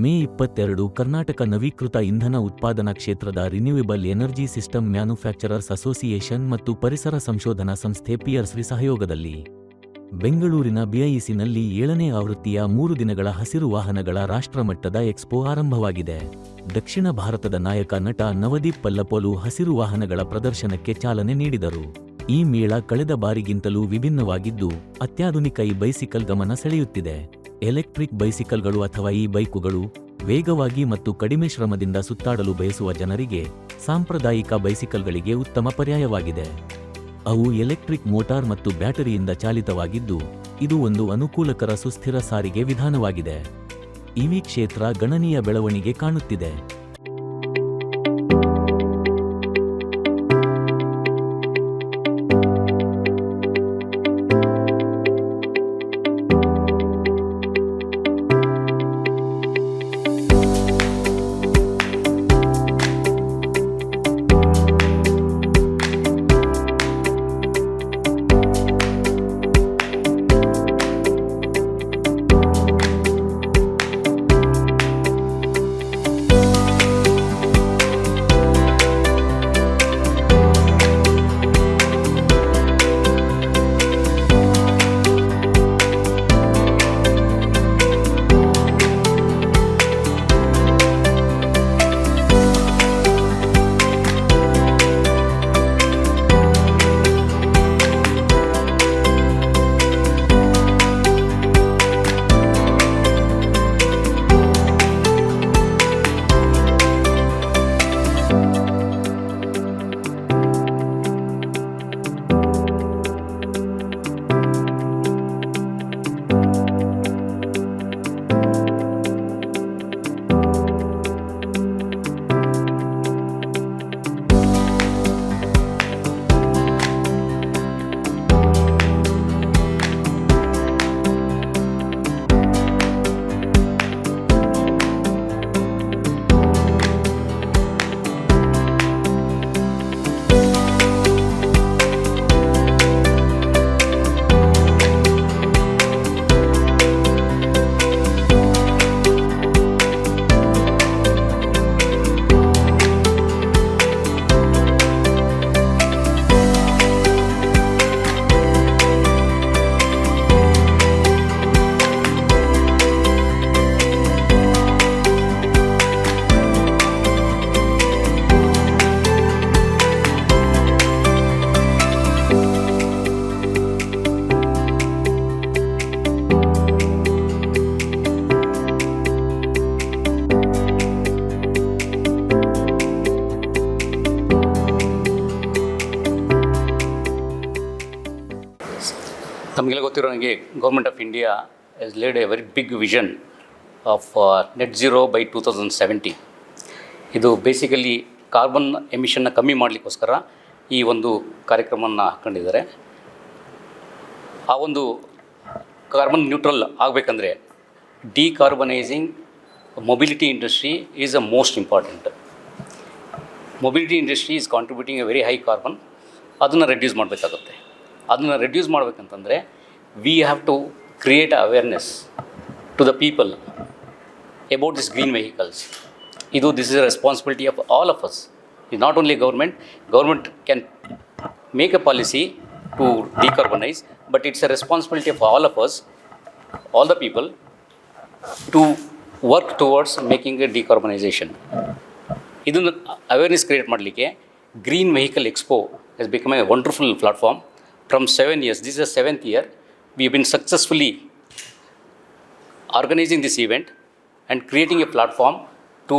ಮೇ 22 ಕರ್ನಾಟಕ ನವೀಕೃತ ಇಂಧನ ಉತ್ಪಾದನಾ ಕ್ಷೇತ್ರದ renewable energy system manufacturers association ಮತ್ತು ಪರಿಸರ ಸಂಶೋಧನಾ ಸಂಸ್ಥೆ ಪಿಯರ್ಸ್ರಿ ಸಹಯೋಗದಲ್ಲಿ ಬೆಂಗಳೂರಿನ ಬಿಐಇಸಿನಲ್ಲಿ 7ನೇ ಆವೃತ್ತಿಯ 3 ದಿನಗಳ ಹಸಿರು ವಾಹನಗಳ ರಾಷ್ಟ್ರಮಟ್ಟದ ಎಕ್ಸ್ಪೋ ಆರಂಭವಾಗಿದೆ. ದಕ್ಷಿಣ ಭಾರತದ ನಾಯಕ ನಟ ನವದೀಪ್ ಪಲ್ಲಪೋಲು ಹಸಿರು ವಾಹನಗಳ ಪ್ರದರ್ಶನಕ್ಕೆ ಚಾಲನೆ ನೀಡಿದರು. ಈ ಮೇಳ ಕಳೆದ ಬಾರಿಗಿಂತಲೂ ವಿಭಿನ್ನವಾಗಿದ್ದು, ಅತ್ಯಾಧುನಿಕ ಈ ಬೈಸಿಕಲ್ ಗಮನ ಸೆಳೆಯುತ್ತಿದೆ. ಎಲೆಕ್ಟ್ರಿಕ್ ಬೈಸಿಕಲ್ಗಳು ಅಥವಾ ಈ ಬೈಕುಗಳು ವೇಗವಾಗಿ ಮತ್ತು ಕಡಿಮೆ ಶ್ರಮದಿಂದ ಸುತ್ತಾಡಲು ಬಯಸುವ ಜನರಿಗೆ ಸಾಂಪ್ರದಾಯಿಕ ಬೈಸಿಕಲ್ಗಳಿಗೆ ಉತ್ತಮ ಪರ್ಯಾಯವಾಗಿದೆ. ಅವು ಎಲೆಕ್ಟ್ರಿಕ್ ಮೋಟಾರ್ ಮತ್ತು ಬ್ಯಾಟರಿಯಿಂದ ಚಾಲಿತವಾಗಿದ್ದು, ಇದು ಒಂದು ಅನುಕೂಲಕರ ಸುಸ್ಥಿರ ಸಾರಿಗೆ ವಿಧಾನವಾಗಿದೆ. ಇವಿ ಕ್ಷೇತ್ರ ಗಣನೀಯ ಬೆಳವಣಿಗೆ ಕಾಣುತ್ತಿದೆ. ತಮಗೆಲ್ಲ ಗೊತ್ತಿರೋ ನನಗೆ government of India has laid a very big vision of net zero by 2070. ಇದು ಬೇಸಿಕಲಿ ಕಾರ್ಬನ್ ಎಮಿಷನ್ನ ಕಮ್ಮಿ ಮಾಡಲಿಕ್ಕೋಸ್ಕರ ಈ ಒಂದು ಕಾರ್ಯಕ್ರಮವನ್ನು ಹಾಕ್ಕೊಂಡಿದ್ದಾರೆ. ಆ ಒಂದು ಕಾರ್ಬನ್ ನ್ಯೂಟ್ರಲ್ ಆಗಬೇಕಂದ್ರೆ decarbonising mobility industry is a most important. Mobility industry is contributing a very high carbon. ಅದನ್ನು ರೆಡ್ಯೂಸ್ ಮಾಡಬೇಕಾಗುತ್ತೆ. ಅದನ್ನು ರೆಡ್ಯೂಸ್ ಮಾಡಬೇಕಂತಂದರೆ we have to create awareness to the people about this green vehicles. This is a responsibility of all of us. Is not only government can make a policy to decarbonise, but it's a responsibility of all of us, all the people, to work towards making A decarbonisation. ಇದನ್ನು awareness create ಮಾಡಲಿಕ್ಕೆ green vehicle expo has become a wonderful platform. From 7 years, this is the 7th year, we have been successfully organizing this event and creating a platform to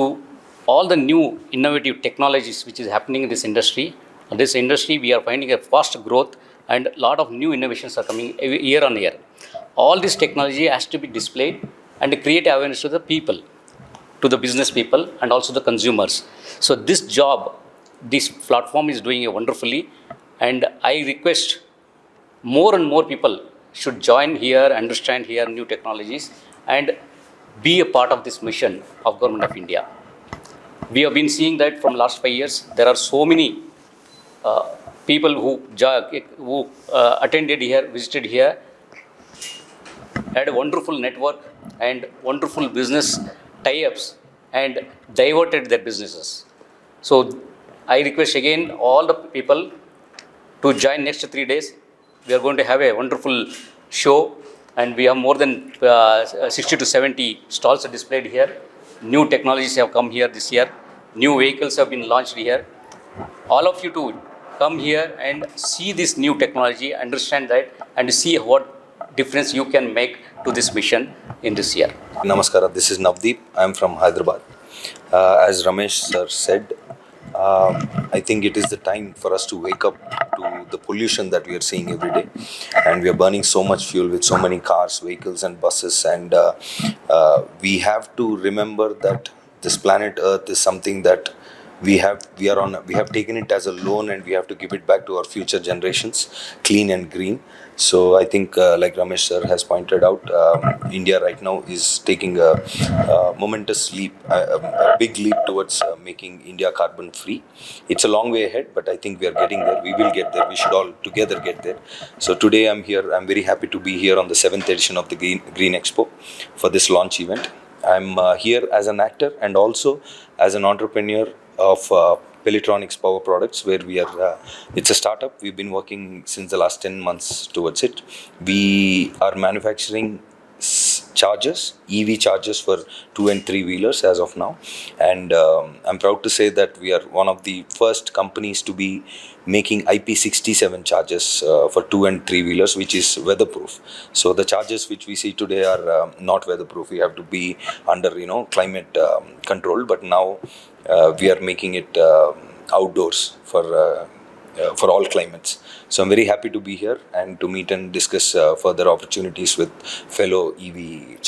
all the new innovative technologies which is happening in this industry. In this industry, we are finding a fast growth and a lot of new innovations are coming year on year. All this technology has to be displayed and create awareness to the people, to the business people and also the consumers. So this job, this platform is doing it wonderfully, and I request more and more people should join here, understand here new technologies and be a part of this mission of Government of India. We have been seeing that from last 5 years there are so many people who attended here, visited here, had a wonderful network and wonderful business tie-ups and diverted their businesses. So I request again all the people to join next 3 days. We are going to have a wonderful show, and we have more than 60 to 70 stalls displayed here. New technologies have come here this year. New vehicles have been launched here. All of you to come here and see this new technology, understand that, and see what difference you can make to this mission in this year. Namaskara, this is Navdeep. I am from Hyderabad. As Ramesh sir said, I think it is the time for us to wake up to the pollution that we are seeing every day, and we are burning so much fuel with so many cars, vehicles and buses, and we have to remember that this planet Earth is something that we have taken it as a loan, and we have to give it back to our future generations, clean and green. So I think like Ramesh sir has pointed out, India right now is taking a momentous leap, a big leap towards making India carbon free. It's a long way ahead, but I think we are getting there. We will get there. We should all together get there. So today I'm here. I'm very happy to be here on the 7th edition of the Green Expo for this launch event. I'm here as an actor and also as an entrepreneur of Pelletronics Power Products, where we are, it's a startup. We've been working since the last 10 months towards it. We are manufacturing chargers, EV chargers for 2 and 3 wheelers as of now. And I'm proud to say that we are one of the first companies to be making IP67 chargers for 2 and 3 wheelers, which is weatherproof. So the chargers which we see today are not weatherproof. We have to be under, climate control. But now we are making it outdoors for all climates. So I'm very happy to be here and to meet and discuss further opportunities with fellow EV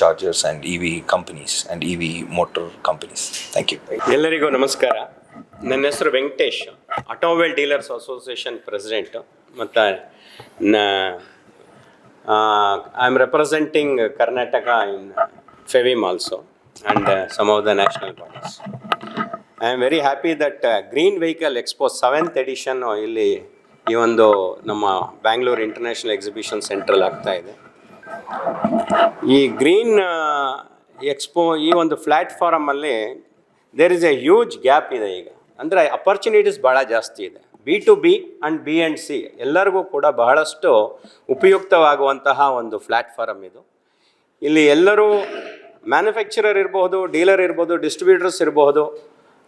chargers and EV companies and EV motor companies. Thank you. ಎಲ್ಲರಿಗೂ ನಮಸ್ಕಾರ. ನನ್ನ ಹೆಸರು Venkatesh, automobile dealers association president, ಮತ್ತು I am representing Karnataka in ಫೆವಿಮ್ also and some of the national bodies. I am very happy that green vehicle expo 7th edition ಇಲ್ಲಿ ಈ ಒಂದು ನಮ್ಮ ಬ್ಯಾಂಗ್ಳೂರು ಇಂಟರ್ನ್ಯಾಷನಲ್ ಎಕ್ಸಿಬಿಷನ್ ಸೆಂಟ್ರಲ್ಲಿ ಆಗ್ತಾ ಇದೆ. ಈ ಗ್ರೀನ್ ಎಕ್ಸ್ಪೋ ಈ ಒಂದು ಪ್ಲ್ಯಾಟ್ಫಾರಮಲ್ಲಿ there is a huge gap ಇದೆ ಈಗ. ಅಂದರೆ ಅಪರ್ಚುನಿಟೀಸ್ ಭಾಳ ಜಾಸ್ತಿ ಇದೆ. B2B ಆ್ಯಂಡ್ B&C ಎಲ್ಲರಿಗೂ ಕೂಡ ಬಹಳಷ್ಟು ಉಪಯುಕ್ತವಾಗುವಂತಹ ಒಂದು ಪ್ಲ್ಯಾಟ್ಫಾರಮ್ ಇದು. ಇಲ್ಲಿ ಎಲ್ಲರೂ ಮ್ಯಾನುಫ್ಯಾಕ್ಚರರ್ ಇರ್ಬೋದು, ಡೀಲರ್ ಇರ್ಬೋದು, ಡಿಸ್ಟ್ರಿಬ್ಯೂಟರ್ಸ್ ಇರ್ಬೋದು,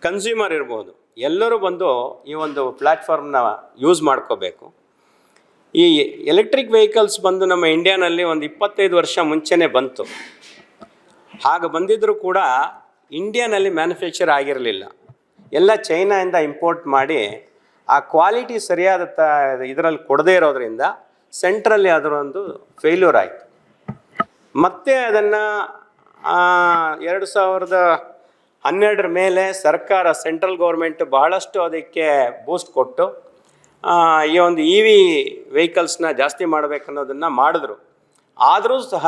ಕನ್ಸ್ಯೂಮರ್ ಇರ್ಬೋದು, ಎಲ್ಲರೂ ಬಂದು ಈ ಒಂದು ಪ್ಲ್ಯಾಟ್ಫಾರ್ಮ್ನ ಯೂಸ್ ಮಾಡ್ಕೋಬೇಕು. ಈ ಎಲೆಕ್ಟ್ರಿಕ್ ವೆಹಿಕಲ್ಸ್ ಬಂದು ನಮ್ಮ ಇಂಡಿಯಾನಲ್ಲಿ ಒಂದು 25 ವರ್ಷ ಮುಂಚೆನೇ ಬಂತು. ಹಾಗೆ ಬಂದಿದ್ದರೂ ಕೂಡ ಇಂಡಿಯಾನಲ್ಲಿ ಮ್ಯಾನುಫ್ಯಾಕ್ಚರ್ ಆಗಿರಲಿಲ್ಲ. ಎಲ್ಲ ಚೈನಾಯಿಂದ ಇಂಪೋರ್ಟ್ ಮಾಡಿ ಆ ಕ್ವಾಲಿಟಿ ಸರಿಯಾದ ಇದರಲ್ಲಿ ಕೊಡದೇ ಇರೋದ್ರಿಂದ ಸೆಂಟ್ರಲ್ಲಿ ಅದರೊಂದು ಫೇಲ್ಯೂರ್ ಆಯಿತು. ಮತ್ತೆ ಅದನ್ನು 2012 ಮೇಲೆ ಸರ್ಕಾರ, ಸೆಂಟ್ರಲ್ ಗೌರ್ಮೆಂಟ್ ಬಹಳಷ್ಟು ಅದಕ್ಕೆ ಬೂಸ್ಟ್ ಕೊಟ್ಟು ಈ ಒಂದು EV ವೆಹಿಕಲ್ಸ್ನ ಜಾಸ್ತಿ ಮಾಡಬೇಕನ್ನೋದನ್ನು ಮಾಡಿದ್ರು. ಆದರೂ ಸಹ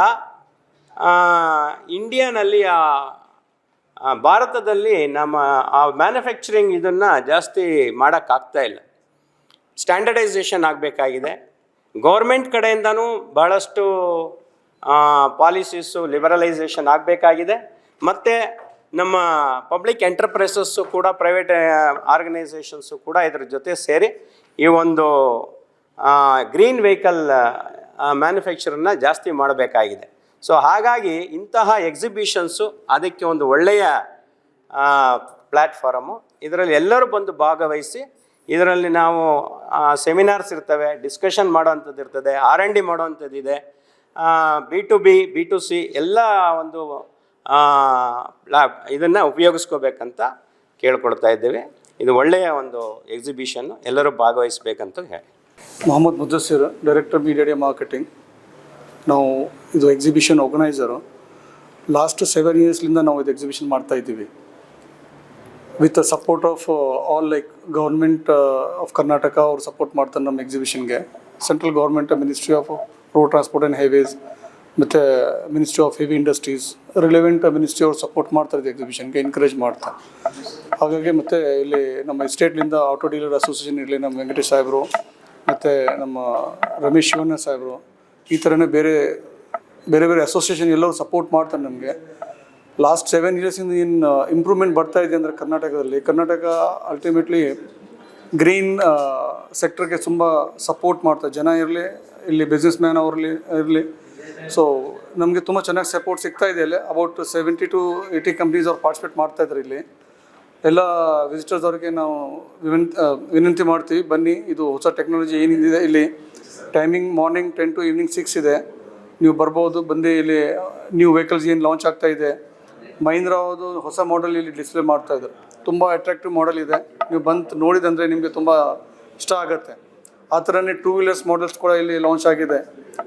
ಇಂಡಿಯಾನಲ್ಲಿ ಭಾರತದಲ್ಲಿ ನಮ್ಮ ಆ ಮ್ಯಾನುಫ್ಯಾಕ್ಚರಿಂಗ್ ಇದನ್ನು ಜಾಸ್ತಿ ಮಾಡೋಕ್ಕಾಗ್ತಾ ಇಲ್ಲ. ಸ್ಟ್ಯಾಂಡರ್ಡೈಸೇಷನ್ ಆಗಬೇಕಾಗಿದೆ. ಗೌರ್ಮೆಂಟ್ ಕಡೆಯಿಂದನೂ ಭಾಳಷ್ಟು ಪಾಲಿಸೀಸು ಲಿಬರಲೈಸೇಷನ್ ಆಗಬೇಕಾಗಿದೆ. ಮತ್ತು ನಮ್ಮ ಪಬ್ಲಿಕ್ ಎಂಟರ್ಪ್ರೈಸಸ್ಸು ಕೂಡ, ಪ್ರೈವೇಟ್ ಆರ್ಗನೈಸೇಷನ್ಸು ಕೂಡ ಇದರ ಜೊತೆ ಸೇರಿ ಈ ಒಂದು ಗ್ರೀನ್ ವೆಹಿಕಲ್ ಮ್ಯಾನುಫ್ಯಾಕ್ಚರನ್ನ ಜಾಸ್ತಿ ಮಾಡಬೇಕಾಗಿದೆ. ಸೊ ಹಾಗಾಗಿ ಇಂತಹ ಎಕ್ಸಿಬಿಷನ್ಸು ಅದಕ್ಕೆ ಒಂದು ಒಳ್ಳೆಯ ಪ್ಲ್ಯಾಟ್ಫಾರಮು. ಇದರಲ್ಲಿ ಎಲ್ಲರೂ ಬಂದು ಭಾಗವಹಿಸಿ, ಇದರಲ್ಲಿ ನಾವು ಸೆಮಿನಾರ್ಸ್ ಇರ್ತವೆ, ಡಿಸ್ಕಷನ್ ಮಾಡೋವಂಥದ್ದು ಇರ್ತದೆ, R&D ಮಾಡೋವಂಥದ್ದಿದೆ, B2B B2C ಎಲ್ಲ ಒಂದು ಇದನ್ನು ಉಪಯೋಗಿಸ್ಕೋಬೇಕಂತ ಕೇಳ್ಕೊಳ್ತಾ ಇದ್ದೇವೆ. ಇದು ಒಳ್ಳೆಯ ಒಂದು ಎಕ್ಸಿಬಿಷನ್ನು, ಎಲ್ಲರೂ ಭಾಗವಹಿಸಬೇಕಂತ ಹೇಳಿ. Mohammed Muddasir, director media marketing. ನಾವು ಇದು ಎಕ್ಸಿಬಿಷನ್ ಆರ್ಗನೈಸರು. ಲಾಸ್ಟ್ 7 ಇಯರ್ಸ್ಲಿಂದ ನಾವು ಇದು ಎಕ್ಸಿಬಿಷನ್ ಮಾಡ್ತಾ ಇದ್ದೀವಿ with support of all like government of Karnataka. ಅವ್ರು ಸಪೋರ್ಟ್ ಮಾಡ್ತಾರೆ ನಮ್ಮ ಎಕ್ಸಿಬಿಷನ್ಗೆ. Central government, ministry of road transport and highways ಮತ್ತು ministry of heavy industries, relevant ministry ಅವ್ರು ಸಪೋರ್ಟ್ ಮಾಡ್ತಾರೆ ಇದು ಎಕ್ಸಿಬಿಷನ್ಗೆ, ಎನ್ಕರೇಜ್ ಮಾಡ್ತಾರೆ. ಹಾಗಾಗಿ ಮತ್ತು ಇಲ್ಲಿ ನಮ್ಮ ಸ್ಟೇಟ್ಲಿಂದ ಆಟೋ ಡೀಲರ್ ಅಸೋಸಿಯೇಷನ್ ಇರಲಿ, ನಮ್ಮ ವೆಂಕಟೇಶ್ ಸಾಹೇಬರು ಮತ್ತು ನಮ್ಮ ರಮೇಶ್ ಶಿವಣ್ಣ ಸಾಹೇಬರು, ಈ ಥರನೇ ಬೇರೆ ಬೇರೆ ಅಸೋಸಿಯೇಷನ್ ಎಲ್ಲರೂ ಸಪೋರ್ಟ್ ಮಾಡ್ತಾರೆ ನಮಗೆ. ಲಾಸ್ಟ್ 7 ಇಯರ್ಸಿಂದ ಏನು ಇಂಪ್ರೂವ್ಮೆಂಟ್ ಬರ್ತಾ ಇದೆ ಅಂದರೆ ಕರ್ನಾಟಕ ಅಲ್ಟಿಮೇಟ್ಲಿ ಗ್ರೀನ್ ಸೆಕ್ಟರ್ಗೆ ತುಂಬ ಸಪೋರ್ಟ್ ಮಾಡ್ತಾರೆ. ಜನ ಇರಲಿ, ಇಲ್ಲಿ ಬಿಸ್ನೆಸ್ ಮ್ಯಾನ್ ಇರಲಿ. ಸೊ ನಮಗೆ ತುಂಬ ಚೆನ್ನಾಗಿ ಸಪೋರ್ಟ್ ಸಿಗ್ತಾ ಇದೆ. ಇಲ್ಲಿ ಅಬೌಟ್ 70 to 80 ಕಂಪ್ನೀಸ್ ಅವ್ರು ಪಾರ್ಟಿಸಿಪೇಟ್ ಮಾಡ್ತಾಯಿದ್ದಾರೆ. ಇಲ್ಲಿ ಎಲ್ಲ ವಿಸಿಟರ್ಸ್ ಅವ್ರಿಗೆ ನಾವು ವಿನಂತಿ ಮಾಡ್ತೀವಿ, ಬನ್ನಿ, ಇದು ಹೊಸ ಟೆಕ್ನಾಲಜಿ ಏನಿದೆ ಇಲ್ಲಿ. ಟೈಮಿಂಗ್ ಮಾರ್ನಿಂಗ್ 10 to ಈವ್ನಿಂಗ್ 6 ಇದೆ. ನೀವು ಬರ್ಬೋದು, ಬಂದು ಇಲ್ಲಿ ನ್ಯೂ ವೆಹಿಕಲ್ಸ್ ಏನು ಲಾಂಚ್ ಆಗ್ತಾ ಇದೆ. ಮಹೀಂದ್ರ ಅವ್ರದ್ದು ಹೊಸ ಮಾಡೆಲ್ ಇಲ್ಲಿ ಡಿಸ್ಪ್ಲೇ ಮಾಡ್ತಾಯಿದ್ದಾರೆ. ತುಂಬ ಅಟ್ರಾಕ್ಟಿವ್ ಮಾಡೆಲ್ ಇದೆ. ನೀವು ಬಂದು ನೋಡಿದಂದರೆ ನಿಮಗೆ ತುಂಬ ಇಷ್ಟ ಆಗುತ್ತೆ. ಆ ಥರನೇ 2 ವೀಲರ್ಸ್ ಮಾಡೆಲ್ಸ್ ಕೂಡ ಇಲ್ಲಿ ಲಾಂಚ್ ಆಗಿದೆ.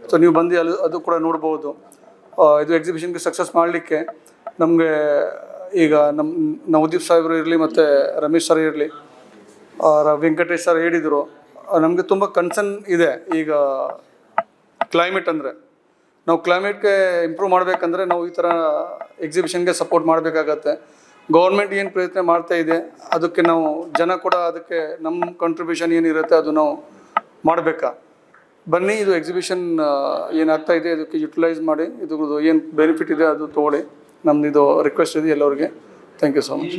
ಸೊ ನೀವು ಬಂದು ಅದು ಕೂಡ ನೋಡ್ಬೋದು. ಇದು ಎಕ್ಸಿಬಿಷನ್ಗೆ ಸಕ್ಸಸ್ ಮಾಡಲಿಕ್ಕೆ ನಮಗೆ ಈಗ ನಮ್ಮ ನವದೀಪ್ ಸಾಹೇಬರು ಇರಲಿ ಮತ್ತು ರಮೇಶ್ ಸರ್ ಇರಲಿ, ವೆಂಕಟೇಶ್ ಸರ್ ಹೇಳಿದರು, ನಮಗೆ ತುಂಬ ಕನ್ಸರ್ನ್ ಇದೆ. ಈಗ ಕ್ಲೈಮೇಟ್ ಅಂದರೆ ನಾವು ಕ್ಲೈಮೇಟ್ಗೆ ಇಂಪ್ರೂವ್ ಮಾಡಬೇಕಂದ್ರೆ ನಾವು ಈ ಥರ ಎಕ್ಸಿಬಿಷನ್ಗೆ ಸಪೋರ್ಟ್ ಮಾಡಬೇಕಾಗತ್ತೆ. ಗೌರ್ಮೆಂಟ್ ಏನು ಪ್ರಯತ್ನ ಮಾಡ್ತಾ ಇದೆ ಅದಕ್ಕೆ ನಾವು ಜನ ಕೂಡ ಅದಕ್ಕೆ ನಮ್ಮ ಕಾಂಟ್ರಿಬ್ಯೂಷನ್ ಏನಿರುತ್ತೆ ಅದು ನಾವು ಮಾಡಬೇಕಾ. ಬನ್ನಿ, ಇದು ಎಕ್ಸಿಬಿಷನ್ ಏನಾಗ್ತಾ ಇದೆ ಇದಕ್ಕೆ ಯುಟಿಲೈಸ್ ಮಾಡಿ, ಇದು ಏನು ಬೆನಿಫಿಟ್ ಇದೆ ಅದು ತೊಗೊಳ್ಳಿ. ನಮ್ಮದು ಇದು ರಿಕ್ವೆಸ್ಟ್ ಇದೆ ಎಲ್ಲರಿಗೆ. Thank you so much.